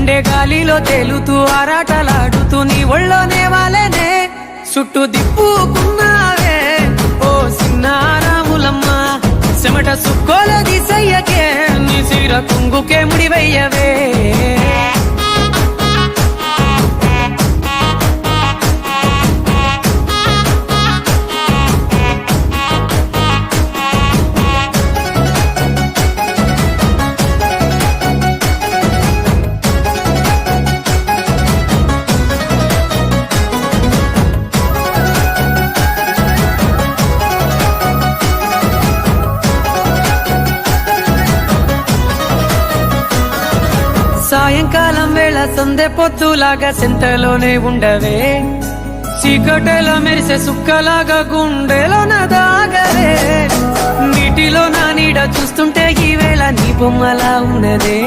గుండె గాలిలో తేలుతూ ఆరాటలాడుతూ నీ ఒళ్ళోనే వాలేనే చుట్టూ దిప్పుకున్నావే ఓ సిన్నారాములమ్మ చెమట సుక్కోల దిశయ్యకే నీ సిర కుంగుకే ముడివయ్యవే సాయంకాలం వేళ సందె పొత్తులాగా సెంతలోనే ఉండవే చీకటిలో మెరిసే సుక్కలాగా గుండెలో దాగవే నీటిలో నా నీడ చూస్తుంటే ఈ వేళ నీ బొమ్మలా ఉన్నదే